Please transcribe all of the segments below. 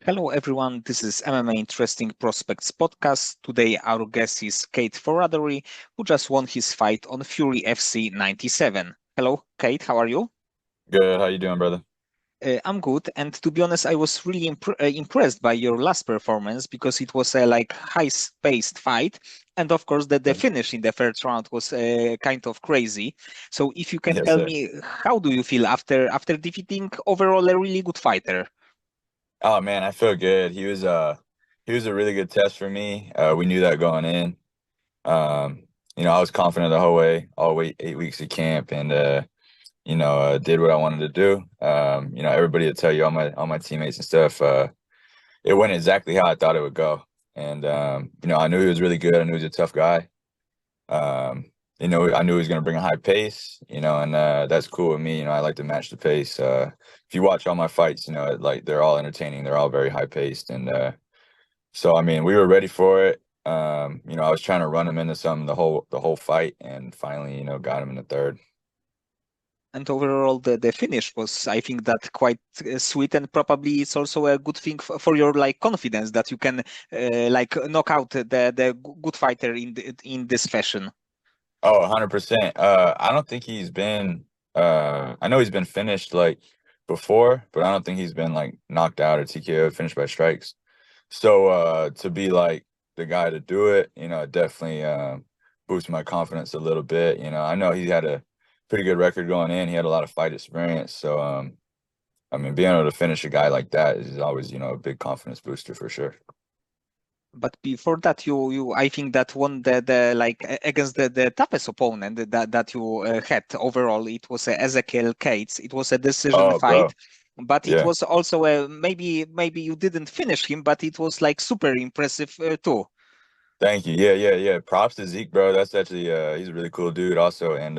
Hello, everyone. This is MMA Interesting Prospects podcast. Today, our guest is Cade Foradory, who just won his fight on Fury FC 97. Hello, Cade. How are you? Good. How you doing, brother? I'm good, and to be honest, I was really impressed by your last performance because it was a high-paced fight, and of course, the Thank you. finish in the first round was kind of crazy. So, if you can Yes, tell sir. me, how do you feel after defeating overall a really good fighter? Oh man, I feel good. He was a really good test for me. We knew that going in. I was confident the whole way, all 8 weeks of camp, and did what I wanted to do. Everybody would tell you, all my teammates and stuff. It went exactly how I thought it would go, and I knew he was really good. I knew he was a tough guy. Um, I knew he was going to bring a high pace, and that's cool with me. I like to match the pace. If you watch all my fights, like they're all entertaining. They're all very high paced. And so, I mean, we were ready for it. I was trying to run him into some the whole fight and finally, got him in the third. And overall, the finish was, I think, that quite sweet, and probably it's also a good thing for your like confidence that you can like knock out the good fighter in this fashion. Oh, 100%. I don't think he's been I know he's been finished like before, but I don't think he's been like knocked out or TKO finished by strikes. So to be like the guy to do it, it definitely boosts my confidence a little bit. I know he had a pretty good record going in. He had a lot of fight experience. So I mean, being able to finish a guy like that is always, a big confidence booster for sure. But before that, you I think that won the like against the toughest opponent that you had overall. It was Ezekiel Cates. It was a decision Oh, bro. fight. But it Yeah. was also maybe you didn't finish him, but it was like super impressive too. Thank you. Yeah, yeah, yeah. Props to Zeke, bro. That's actually he's a really cool dude also. And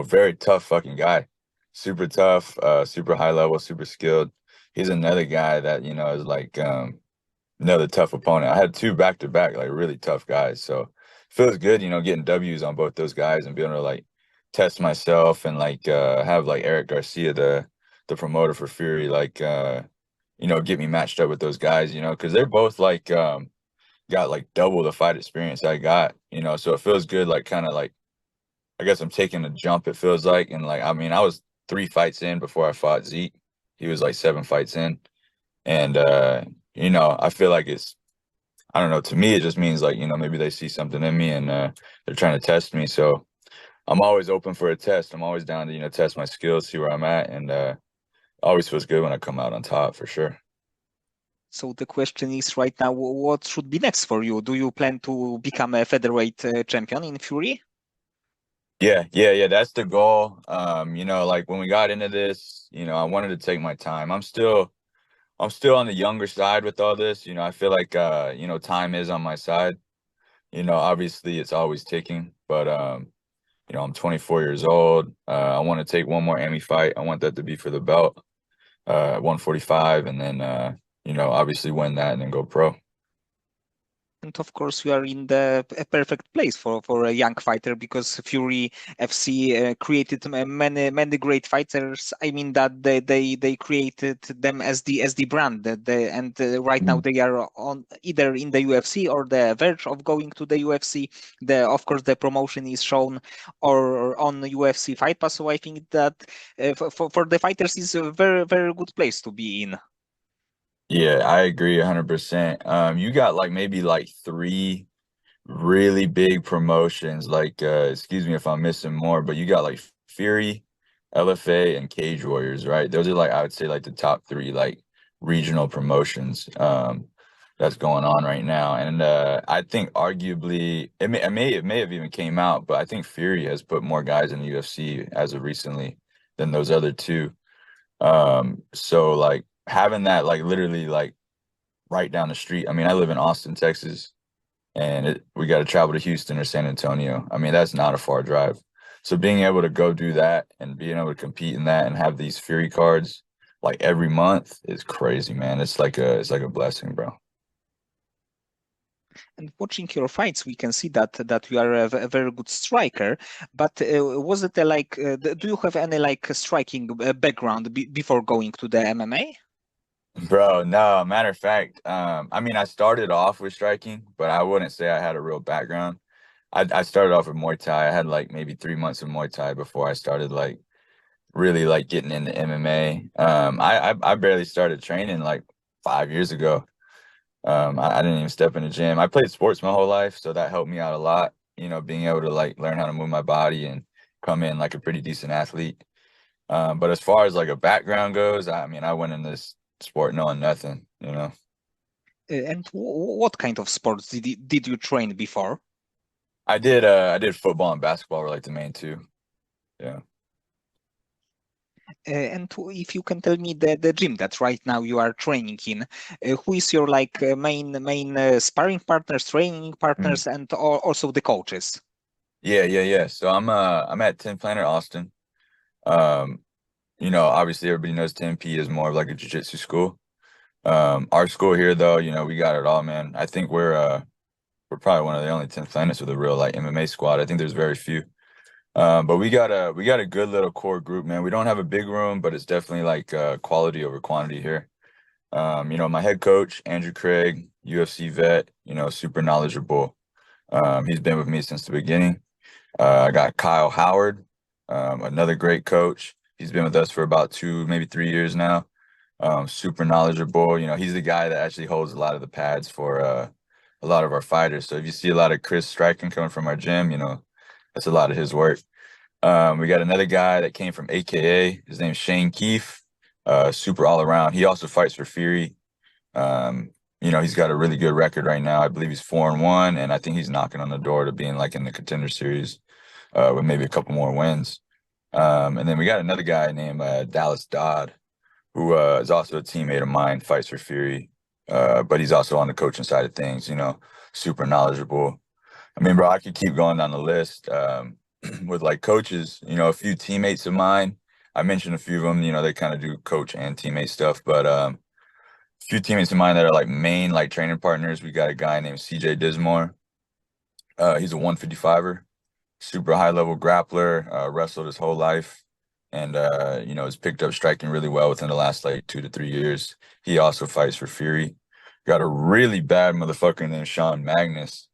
very tough fucking guy. Super tough, super high level, super skilled. He's another guy that, is like another tough opponent. I had two back to back, like really tough guys. So feels good, getting W's on both those guys and being able to like test myself and like have like Eric Garcia, the promoter for Fury, like get me matched up with those guys, because they're both like got like double the fight experience I got, so it feels good, like kind of like I guess I'm taking a jump, it feels like. And like, I mean, I was 3 fights in before I fought Zeke. He was like 7 fights in. And I feel like I don't know, to me it just means like, maybe they see something in me and they're trying to test me. So I'm always open for a test. I'm always down to, test my skills, see where I'm at. And always feels good when I come out on top for sure. So the question is right now, what should be next for you? Do you plan to become a featherweight champion in Fury? Yeah, yeah, yeah. That's the goal. Like when we got into this, I wanted to take my time. I'm still on the younger side with all this. I feel like time is on my side. Obviously it's always ticking, but I'm 24 years old. I want to take one more Emmy fight. I want that to be for the belt, 145, and then obviously win that and then go pro. And of course, you are in the a perfect place for a young fighter because Fury FC created many great fighters. I mean that they created them as the brand and right now Mhm. they are on either in the UFC or the verge of going to the UFC. The of course the promotion is shown or on UFC Fight Pass. So I think that for the fighters is a very good place to be in. Yeah, I agree 100%. You got like maybe like three really big promotions. Like, excuse me if I'm missing more, but you got like Fury, LFA, and Cage Warriors, right? Those are like I would say like the top three like regional promotions that's going on right now. And I think arguably it may have even came out, but I think Fury has put more guys in the UFC as of recently than those other two. So like having that like literally like right down the street. I mean, I live in Austin, Texas, and we got to travel to Houston or San Antonio. I mean, that's not a far drive. So being able to go do that and being able to compete in that and have these Fury cards like every month is crazy, man. It's like a blessing, bro. And watching your fights, we can see that you are a very good striker. But was it do you have any like striking background before going to the MMA? Bro, no, matter of fact, I mean, I started off with striking, but I wouldn't say I had a real background. I started off with Muay Thai. I had like maybe 3 months of Muay Thai before I started like really like getting into MMA. I barely started training like 5 years ago. I didn't even step in the gym. I played sports my whole life, so that helped me out a lot, being able to like learn how to move my body and come in like a pretty decent athlete. But as far as like a background goes, I mean, I went in this sport knowing nothing. And what kind of sports did you train before? I did football and basketball were like the main two. Yeah. And if you can tell me the gym that right now you are training in, who is your like main sparring partners, training Mm. partners, and also the coaches? Yeah. So I'm at 10 Planet Austin. Um, obviously everybody knows 10P is more of like a jiu-jitsu school. Our school here though, we got it all, man. I think we're probably one of the only 10 Planets with a real like MMA squad. I think there's very few. But we got a good little core group, man. We don't have a big room, but it's definitely like quality over quantity here. My head coach, Andrew Craig, UFC vet, super knowledgeable. He's been with me since the beginning. I got Kyle Howard, another great coach. He's been with us for about 2, maybe 3 years now. Super knowledgeable. He's the guy that actually holds a lot of the pads for a lot of our fighters. So if you see a lot of Chris striking coming from our gym, that's a lot of his work. We got another guy that came from AKA. His name's Shane Keefe. Super all around. He also fights for Fury. He's got a really good record right now. I believe he's 4-1, and I think he's knocking on the door to being like in the contender series with maybe a couple more wins. And then we got another guy named Dallas Dodd, who is also a teammate of mine, fights for Fury, but he's also on the coaching side of things. Super knowledgeable. I mean, bro, I could keep going down the list with like coaches. A few teammates of mine. I mentioned a few of them. They kind of do coach and teammate stuff, but a few teammates of mine that are like main like training partners. We got a guy named CJ Dismore. He's a 155er, super high level grappler, wrestled his whole life, and has picked up striking really well within the last like 2 to 3 years. He also fights for Fury. Got a really bad motherfucker named Sean Magnus,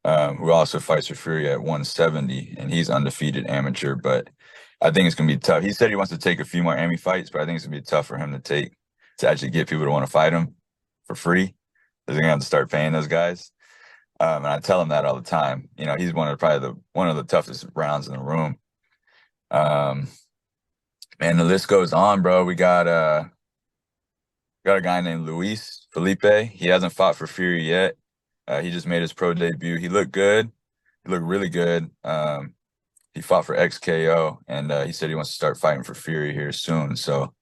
who also fights for Fury at 170, and he's undefeated amateur. But I think it's gonna be tough. He said he wants to take a few more Emmy fights, but I think it's gonna be tough for him to actually get people to want to fight him for free. They're gonna have to start paying those guys. And I tell him that all the time. He's one of the toughest rounds in the room. Um, and the list goes on, bro. We got a guy named Luis Felipe. He hasn't fought for Fury yet. He just made his pro debut. He looked good. He looked really good. He fought for XKO, and he said he wants to start fighting for Fury here soon. So,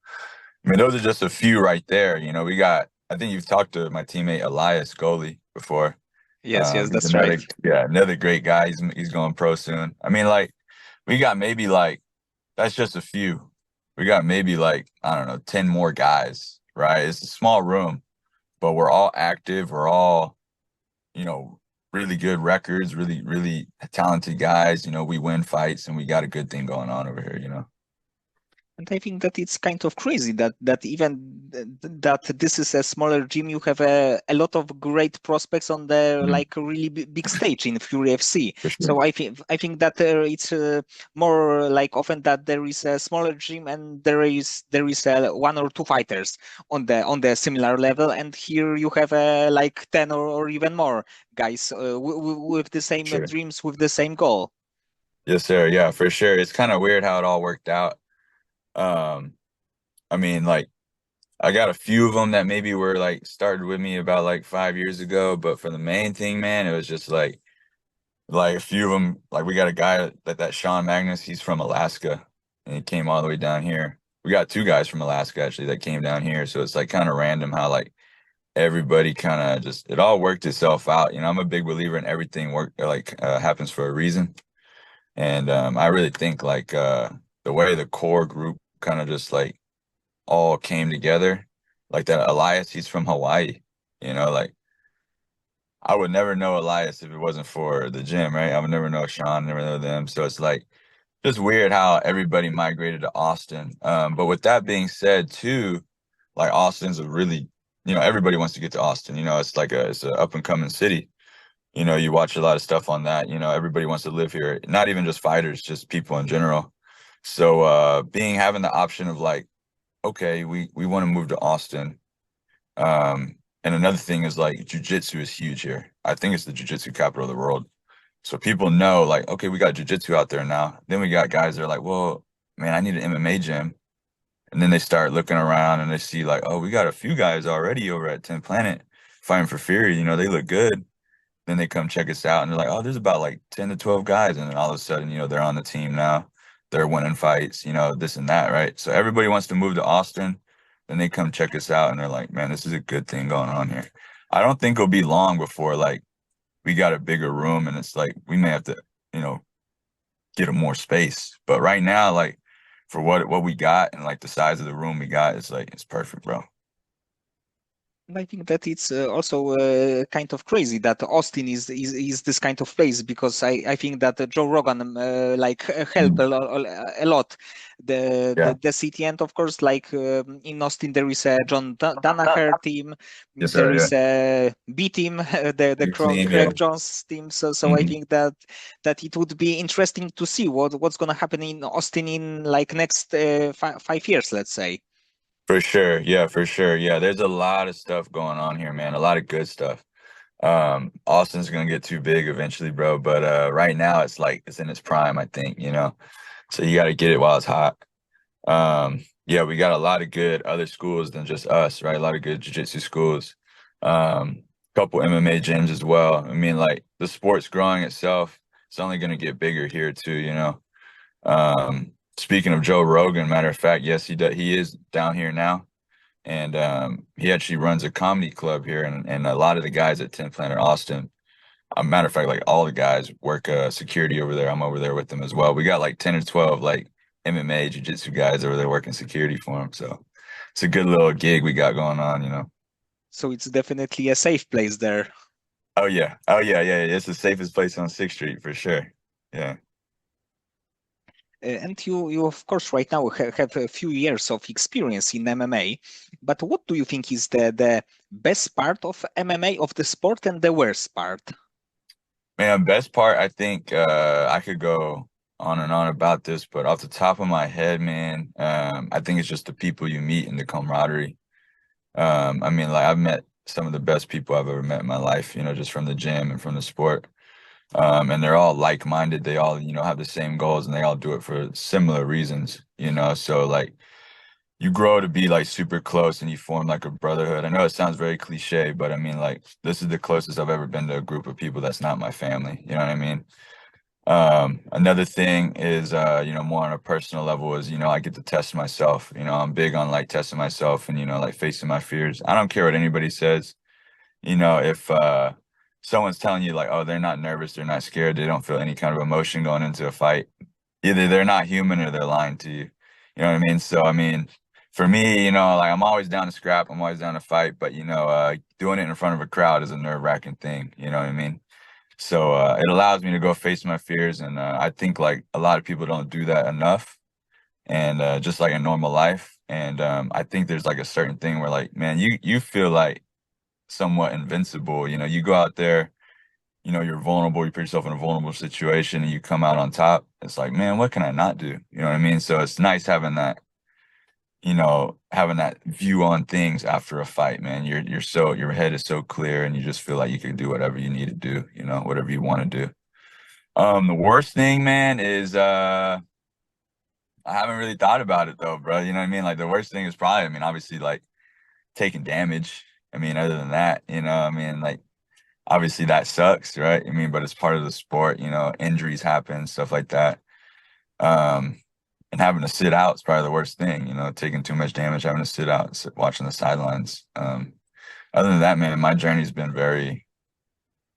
I mean, those are just a few right there. We got. I think you've talked to my teammate Elias Goalie before. Yes, He's that's right. another great guy. He's going pro soon. I mean, like we got maybe like that's just a few. We got maybe like I don't know 10 more guys, right? It's a small room, but we're all active. We're all you know really good records, really talented guys. We win fights and we got a good thing going on over here. And I think that it's kind of crazy that even that this is a smaller gym, you have a lot of great prospects on the Mhm. like really big stage in Fury FC. For sure. So I think that it's more like often that there is a smaller gym and there is one or two fighters on the similar level, and here you have like 10 or even more guys with the same Sure. dreams, with the same goal. Yes, sir. Yeah, for sure. It's kind of weird how it all worked out. Um, I mean, like I got a few of them that maybe were like started with me about like 5 years ago, but for the main thing, man, it was just like a few of them. Like we got a guy that Sean Magnus, he's from Alaska, and he came all the way down here. We got two guys from Alaska actually that came down here, so it's like kind of random how like everybody kind of just it all worked itself out. I'm a big believer in everything happens for a reason, and I really think like the way the core group kind of just like all came together. Like that Elias, he's from Hawaii. Like I would never know Elias if it wasn't for the gym, right? I would never know Sean, never know them. So it's like just weird how everybody migrated to Austin. But with that being said, too, Like Austin's a really, everybody wants to get to Austin. It's a up and coming city. You watch a lot of stuff on that. Everybody wants to live here. Not even just fighters, just people in general. So having the option of like, okay, we want to move to Austin. And another thing is like jujitsu is huge here. I think it's the jujitsu capital of the world. So people know like, okay, we got jujitsu out there now. Then we got guys that are like, well, man, I need an MMA gym. And then they start looking around and they see like, oh, we got a few guys already over at 10 Planet fighting for Fury. They look good. Then they come check us out and they're like, oh, there's about like 10 to 12 guys. And then all of a sudden, they're on the team now. They're winning fights, this and that, right? So everybody wants to move to Austin. Then they come check us out and they're like, man, this is a good thing going on here. I don't think it'll be long before like we got a bigger room and it's like we may have to, you know, get a more space. But right now, like for what we got and like the size of the room we got, it's like it's perfect, bro. And I think that it's also kind of crazy that Austin is this kind of place because I think that Joe Rogan help Mm. a lot Yeah. the city, and of course like in Austin there is a Danaher team, Yes, there sir. Yeah. is a B team, the Big team. Yeah. Craig Jones team. So I Mhm. think that it would be interesting to see what's gonna happen in Austin in like next 5 years, let's say. For sure. Yeah, for sure. Yeah, there's a lot of stuff going on here, man. A lot of good stuff. Austin's gonna get too big eventually, bro. But right now it's like it's in its prime, I think. So you gotta get it while it's hot. Yeah, we got a lot of good other schools than just us, right? A lot of good jiu-jitsu schools. Couple MMA gyms as well. I mean, like the sport's growing itself. It's only gonna get bigger here too. Speaking of Joe Rogan, matter of fact, yes, he is down here now. And he actually runs a comedy club here, and a lot of the guys at 10 Planet Austin, a matter of fact, like all the guys work security over there. I'm over there with them as well. We got like 10 or 12 like MMA jiu-jitsu guys over there working security for him. So it's a good little gig we got going on. So it's definitely a safe place there. Oh yeah. Oh yeah, yeah. It's the safest place on 6th Street for sure. Yeah. And you of course right now have a few years of experience in MMA, but what do you think is the best part of MMA, of the sport, and the worst part? Man, best part, I think I could go on and on about this, but off the top of my head, man, I think it's just the people you meet and the camaraderie. I mean, like I've met some of the best people I've ever met in my life, just from the gym and from the sport. And they're all like-minded. They all, have the same goals and they all do it for similar reasons. So like you grow to be like super close and you form like a brotherhood. I know it sounds very cliche, but I mean like this is the closest I've ever been to a group of people that's not my family. You know what I mean? Another thing is, more on a personal level is, I get to test myself. I'm big on like testing myself and, like facing my fears. I don't care what anybody says. If someone's telling you like, oh, they're not nervous, they're not scared, they don't feel any kind of emotion going into a fight, either they're not human or they're lying to you. You know what I mean? So, I mean, for me, like I'm always down to scrap, I'm always down to fight, but doing it in front of a crowd is a nerve-wracking thing. You know what I mean? So it allows me to go face my fears, and I think like a lot of people don't do that enough, and just like in normal life. And I think there's like a certain thing where like, man, you feel like somewhat invincible. You go out there, you're vulnerable, you put yourself in a vulnerable situation, and you come out on top. It's like, man, what can I not do? You know what I mean? So it's nice having that view on things after a fight, man. Your head is so clear and you just feel like you can do whatever you need to do, whatever you want to do. The worst thing, man, is I haven't really thought about it though, bro. You know what I mean? Like the worst thing is probably, I mean, obviously like taking damage. I mean, other than that, I mean, like obviously that sucks, right? I mean, but it's part of the sport, injuries happen, stuff like that. Um, and having to sit out is probably the worst thing, taking too much damage, having to sit out, watching the sidelines. Other than that, man, my journey's been very,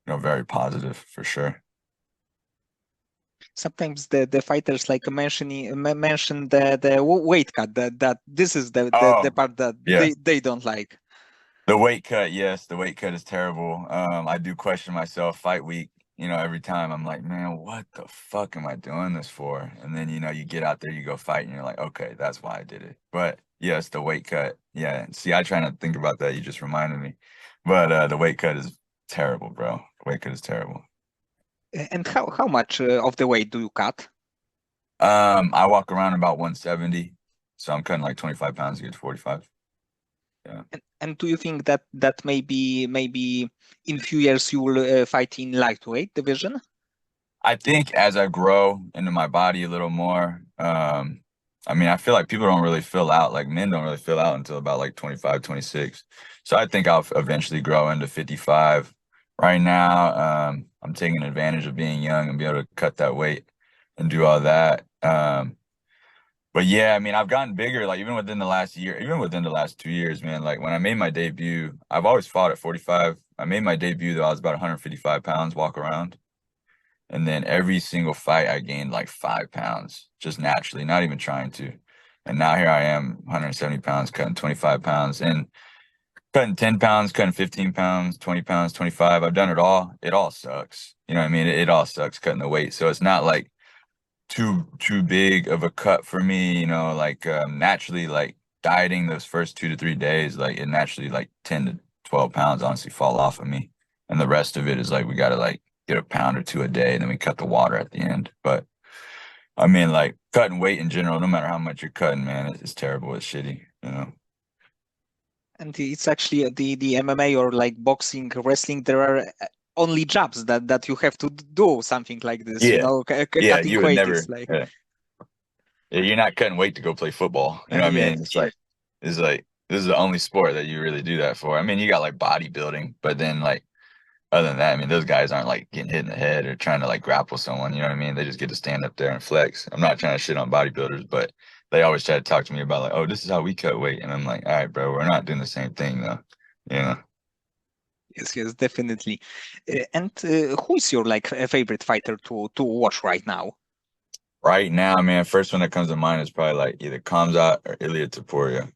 very positive for sure. Sometimes the fighters like mention the weight cut, that this is the Oh, part that yeah. they don't like. The weight cut, yes, the weight cut is terrible. I do question myself fight week, every time I'm like, man, what the fuck am I doing this for? And then, you get out there, you go fight, and you're like, okay, that's why I did it. But Yes, the weight cut. Yeah. See, I try not to think about that. You just reminded me. But the weight cut is terrible, bro. The weight cut is terrible. And how much of the weight do you cut? I walk around about 170, so I'm cutting like 25 pounds to get to 45. Yeah. And do you think that maybe in few years you will fight in lightweight division? I think as I grow into my body a little more, I mean, I feel like people don't really fill out, like men don't really fill out until about like 25, 26. So I think I'll eventually grow into 55. Right now, I'm taking advantage of being young and be able to cut that weight and do all that. But yeah, I mean, I've gotten bigger, like even within the last year, even within the last 2 years, man. Like when I made my debut, I've always fought at 45. I made my debut though, I was about 155 pounds, walk around. And then every single fight, I gained like 5 pounds just naturally, not even trying to. And now here I am, 170 pounds, cutting 25 pounds and cutting 10 pounds, cutting 15 pounds, 20 pounds, 25. I've done it all. It all sucks. You know what I mean? It all sucks cutting the weight. So it's not like too big of a cut for me, like naturally like dieting those first 2 to 3 days, like it naturally like 10 to 12 pounds honestly fall off of me. And the rest of it is like we gotta like get a pound or two a day, and then we cut the water at the end. But I mean like cutting weight in general, no matter how much you're cutting, man, it's terrible. It's shitty. And it's actually the MMA or like boxing, wrestling, there are only jobs that you have to do something like this, Yeah. Yeah, cutting you would weight never. is like, Yeah, you're not cutting weight to go play football. You know what I yeah. mean? It's like this is the only sport that you really do that for. I mean, you got like bodybuilding, but then like other than that, I mean, those guys aren't like getting hit in the head or trying to like grapple someone. You know what I mean? They just get to stand up there and flex. I'm not trying to shit on bodybuilders, but they always try to talk to me about like, oh, this is how we cut weight, and I'm like, all right, bro, we're not doing the same thing though. You know? Yes, yes, definitely. And who is your like favorite fighter to watch right now? Right now, man, first one that comes to mind is probably like either Kamzat or Ilya Taporia.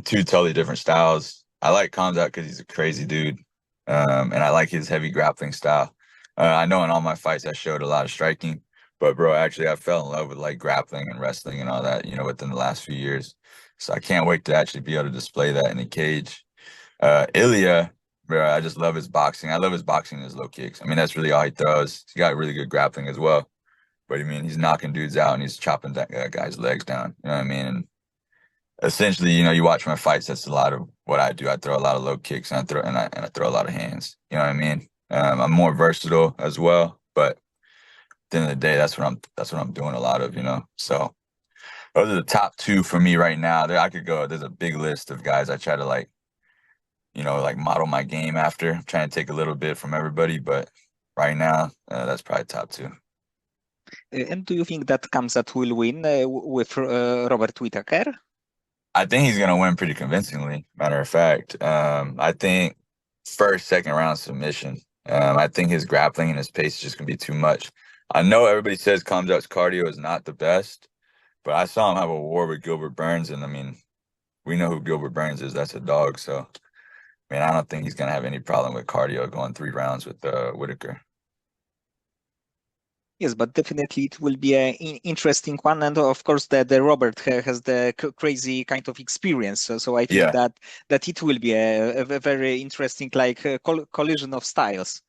Two totally different styles. I like Kamzat because he's a crazy dude, and I like his heavy grappling style. I know in all my fights I showed a lot of striking, but bro, actually I fell in love with like grappling and wrestling and all that, within the last few years. So I can't wait to actually be able to display that in the cage. Ilya, bro, I just love his boxing. I love his boxing and his low kicks. I mean, that's really all he throws. He's got really good grappling as well. But I mean, he's knocking dudes out and he's chopping that guy's legs down. You know what I mean? And essentially, you watch my fights. That's a lot of what I do. I throw a lot of low kicks and I throw a lot of hands. You know what I mean? I'm more versatile as well, but at the end of the day, that's what I'm doing a lot of. So those are the top two for me right now. There I could go. There's a big list of guys I try to like model my game after. I'm trying to take a little bit from everybody, but right now, that's probably top two. And do you think that Kamzat will win with Robert Whittaker? I think he's gonna win pretty convincingly. Matter of fact, I think first, second round submission. I think his grappling and his pace is just gonna be too much. I know everybody says Kamzat's cardio is not the best, but I saw him have a war with Gilbert Burns, and I mean, we know who Gilbert Burns is. That's a dog. So, I mean, I don't think he's gonna have any problem with cardio going 3 rounds with Whitaker. Yes, but definitely it will be an interesting one, and of course the Robert has the crazy kind of experience. So I think Yeah, that it will be a very interesting like collision of styles.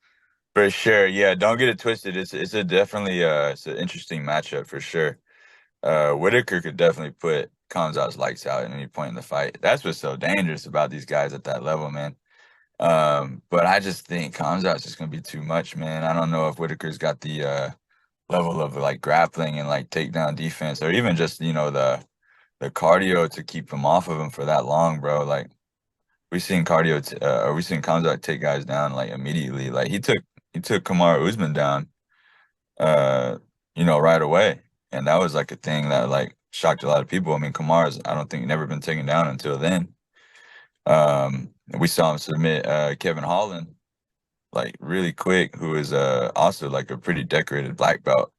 for sure. Yeah, don't get it twisted. It's a definitely it's an interesting matchup for sure. Whitaker could definitely put Kamzat's lights out at any point in the fight. That's what's so dangerous about these guys at that level, man. But I just think Kamzat's just gonna be too much, man. I don't know if Whitaker's got the level of like grappling and like takedown defense, or even just the cardio to keep him off of him for that long, bro. Like or we seen Kamzat take guys down like immediately. Like he took Kamar Usman down uh, right away. And that was like a thing that like shocked a lot of people. I mean, Kamar's, I don't think never been taken down until then. We saw him submit Kevin Holland like really quick, who is also like a pretty decorated black belt.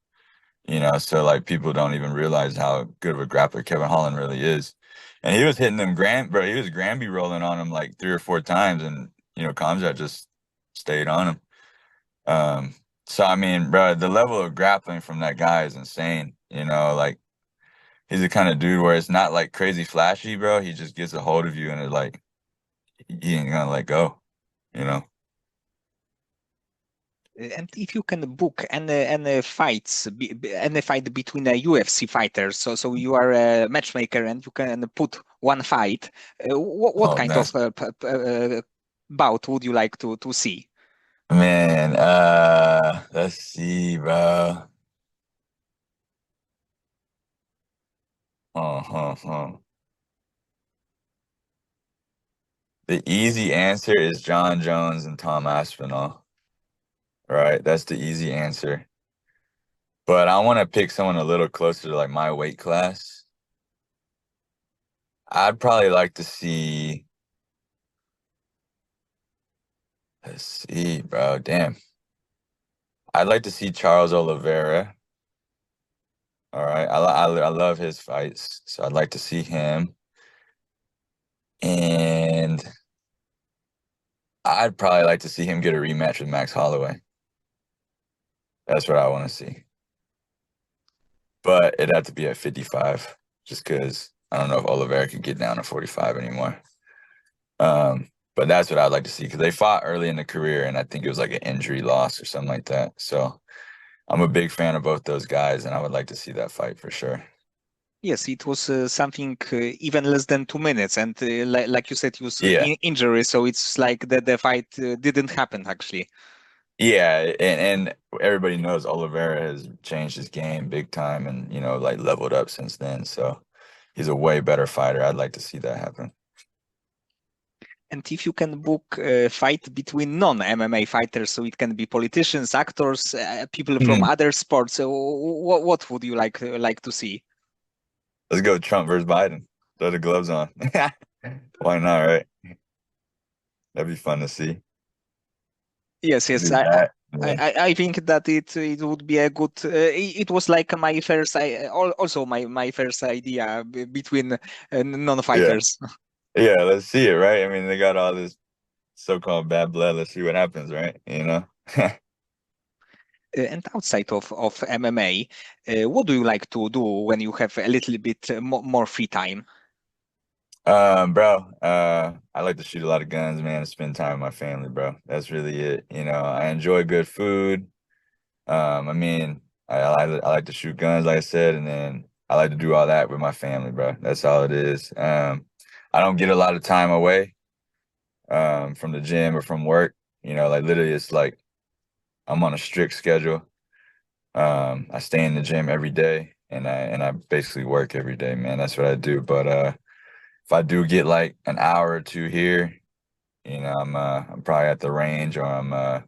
So like people don't even realize how good of a grappler Kevin Holland really is. And he was hitting them bro, he was Granby rolling on him like 3 or 4 times, and Kamzat just stayed on him. So I mean, bro, the level of grappling from that guy is insane. Like He's the kind of dude where it's not like crazy flashy, bro. He just gets a hold of you and it like he ain't gonna let go, you know? And if you can book any fights, any fight between a UFC fighter, so you are a matchmaker and you can put one fight, what Oh kind man. of bout would you like to see? Man, let's see, bro. Uh-huh. The easy answer is John Jones and Tom Aspinall, right? That's the easy answer. But I want to pick someone a little closer to like my weight class. I'd probably like to see, let's see, bro. Damn. I'd like to see Charles Oliveira. All right. I love his fights. So I'd like to see him. And I'd probably like to see him get a rematch with Max Holloway. That's what I want to see. But it'd have to be at 55, just because I don't know if Oliveira could get down to 45 anymore. But that's what I'd like to see because they fought early in the career, and I think it was like an injury loss or something like that. So I'm a big fan of both those guys, and I would like to see that fight for sure. Yes, it was something even less than 2 minutes, and like you said, it was Yeah, injury, so it's like the fight didn't happen actually. yeah, and everybody knows Oliveira has changed his game big time, and like leveled up since then. So he's a way better fighter. I'd like to see that happen. And if you can book a fight between non-MMA fighters, so it can be politicians, actors, people from Hmm. other sports, so what would you like to see? Let's go Trump versus Biden. Throw the gloves on. Why not, right? That'd be fun to see. Yes, yes, Do that. Yeah. I think that it would be a good. It was like my first, also my first idea between Yeah. non-fighters. Yeah, let's see it, right? I mean, they got all this so-called bad blood. Let's see what happens, right? And outside of MMA, what do you like to do when you have a little bit more free time? Bro, I like to shoot a lot of guns, man, and spend time with my family, bro. That's really it. I enjoy good food. I mean, I like to shoot guns, like I said, and then I like to do all that with my family, bro. That's all it is. I don't get a lot of time away, from the gym or from work. Like literally, it's like I'm on a strict schedule. I stay in the gym every day, and I basically work every day, man. That's what I do. But if I do get like an hour or two here, I'm probably at the range, or I'm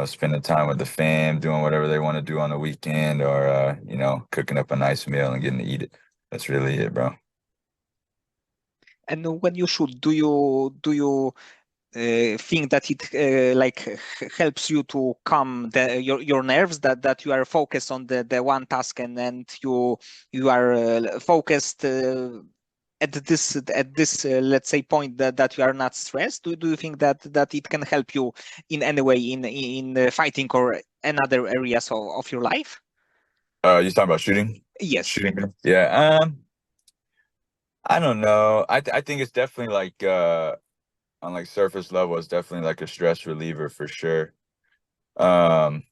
spending time with the fam, doing whatever they want to do on the weekend, or cooking up a nice meal and getting to eat it. That's really it, bro. And when you shoot, do you think that it helps you to calm your nerves, that you are focused on the one task, and you are focused at this let's say point that you are not stressed? Do you think that it can help you in any way in fighting or another areas of your life? You talking about shooting? Yes. Shooting? Yeah. I don't know. I think it's definitely like on like surface level, it's definitely like a stress reliever for sure. Um,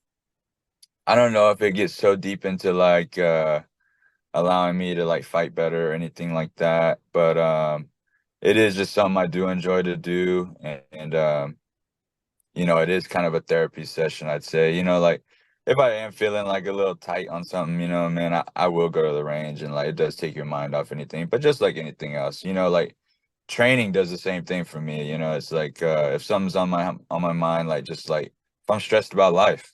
I don't know if it gets so deep into like allowing me to like fight better or anything like that, but it is just something I do enjoy to do, and it is kind of a therapy session, I'd say. Like if I am feeling like a little tight on something, man, I will go to the range, and like it does take your mind off anything. But just like anything else, like training does the same thing for me. It's like if something's on my mind, like just like if I'm stressed about life,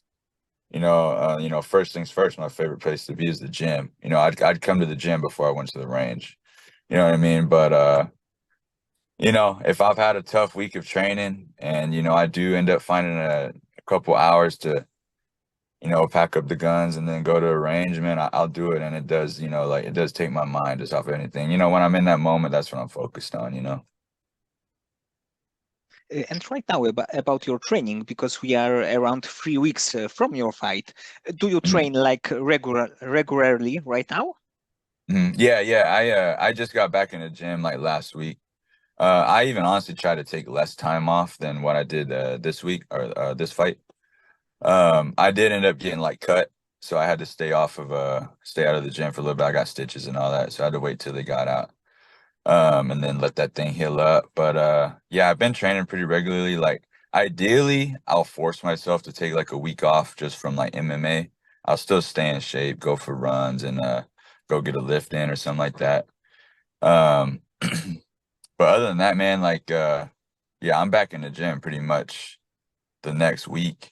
first things first, my favorite place to be is the gym. I'd come to the gym before I went to the range. You know what I mean? But if I've had a tough week of training and, I do end up finding a couple hours to, pack up the guns and then go to a range, man, I'll do it. And it does, like it does take my mind just off anything. When I'm in that moment, that's what I'm focused on. And right now about your training, because we are around 3 weeks from your fight, do you Mhm. train like regularly right now? Yeah, yeah. I just got back in the gym like last week. I even honestly tried to take less time off than what I did this week or this fight. I did end up getting like cut, so I had to stay out of the gym for a little bit. I got stitches and all that, so I had to wait till they got out. And then let that thing heal up. But yeah, I've been training pretty regularly. Like ideally, I'll force myself to take like a week off just from like MMA. I'll still stay in shape, go for runs and go get a lift in or something like that. Um, but other than that, man, like yeah, I'm back in the gym pretty much the next week.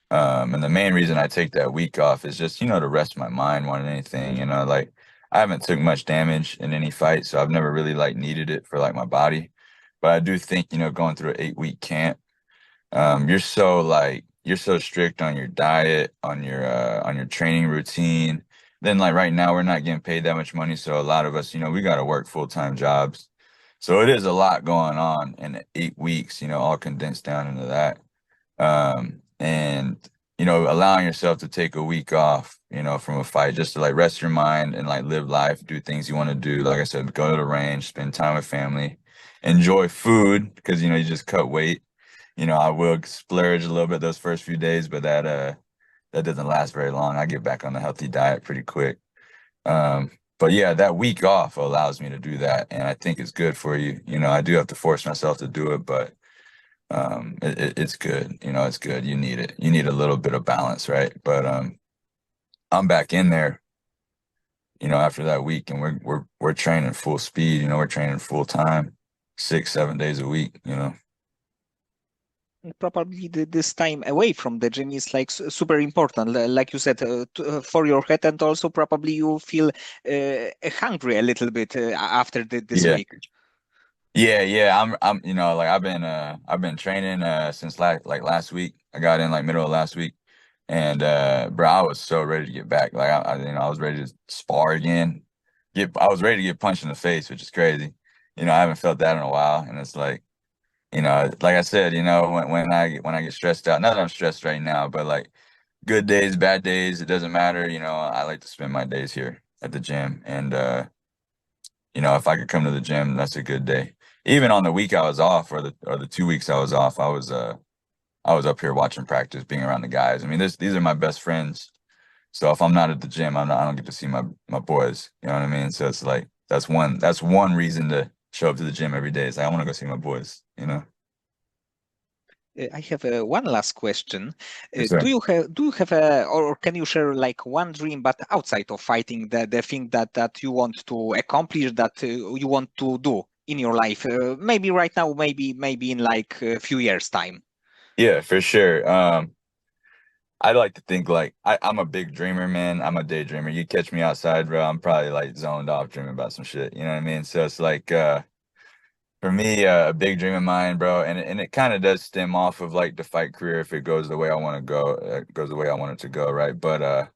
And the main reason I take that week off is just, to rest my mind more than anything, like I haven't took much damage in any fight, so I've never really like needed it for like my body. But I do think, going through an 8 week camp, you're so strict on your diet, on your training routine. Then like right now we're not getting paid that much money, so a lot of us, we got to work full-time jobs. So it is a lot going on in 8 weeks, all condensed down into that. And allowing yourself to take a week off, from a fight just to like rest your mind and like live life, do things you want to do. Like I said, go to the range, spend time with family, enjoy food because you just cut weight. I will splurge a little bit those first few days, but that doesn't last very long. I get back on a healthy diet pretty quick. But yeah, that week off allows me to do that, and I think it's good for you. I do have to force myself to do it, but it's good. It's good. You need it. You need a little bit of balance, right? But I'm back in there, after that week, and we're training full speed. We're training full time, 6, 7 days a week. Probably this time away from the gym is like super important, like you said, for your head, and also probably you feel hungry a little bit after this Yeah. week. Yeah, yeah. Like I've been training since last week. I got in like middle of last week, and bro, I was so ready to get back. Like I was ready to spar again. I was ready to get punched in the face, which is crazy. I haven't felt that in a while, and it's like, like I said, when I get stressed out, not that I'm stressed right now, but like good days, bad days, it doesn't matter. I like to spend my days here at the gym, and if I could come to the gym, that's a good day. Even on the week I was off, or the 2 weeks I was off, I was up here watching practice, being around the guys. I mean, these are my best friends. So if I'm not at the gym, I don't get to see my boys. You know what I mean? So it's like that's one reason to show up to the gym every day. Is like I want to go see my boys. I have one last question. Yes, Do sir. you have a, or can you share like one dream, but outside of fighting, the thing that you want to accomplish, that you want to do in your life? Maybe right now, maybe in like a few years' time. Yeah, for sure. I like to think like I'm a big dreamer, man. I'm a daydreamer. You catch me outside, bro, I'm probably like zoned off dreaming about some shit. You know what I mean? So it's like for me, a big dream of mine, bro, and it kind of does stem off of like the fight career if it goes the way I want to go, goes the way I want it to go, right? But I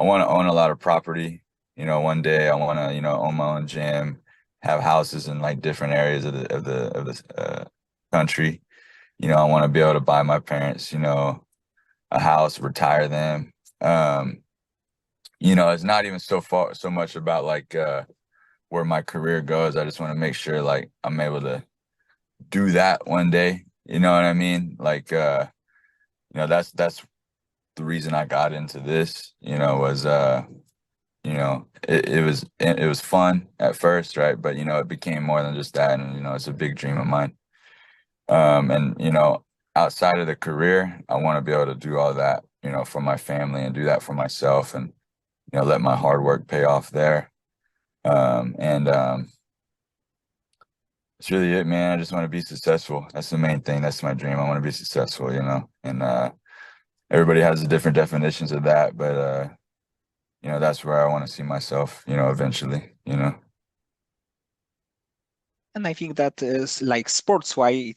want to own a lot of property. One day I want to, own my own gym, have houses in like different areas of the country. I want to be able to buy my parents, a house, retire them. Um, it's not even so much about like where my career goes. I just want to make sure like I'm able to do that one day. You know what I mean? Like that's the reason I got into this, was it was fun at first, right? But it became more than just that, and it's a big dream of mine. And outside of the career, I want to be able to do all that, for my family and do that for myself and let my hard work pay off there. And That's really it, man. I just want to be successful. That's the main thing. That's my dream. I want to be successful, and everybody has different definitions of that, but that's where I want to see myself, eventually. And I think that is like sport wise,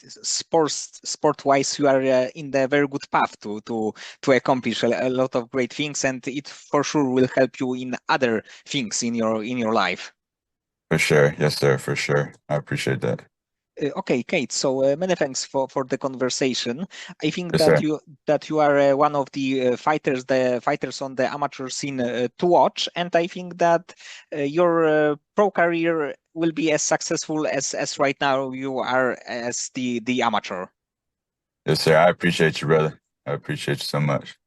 you are in the very good path to accomplish a lot of great things, and it for sure will help you in other things in your life. For sure. Yes, sir, for sure. I appreciate that. Okay, Kate. So many thanks for the conversation. I think Yes, sir. that you are one of the fighters on the amateur scene to watch, and I think that your pro career will be as successful as right now you are as the amateur. Yes, sir. I appreciate you, brother. I appreciate you so much.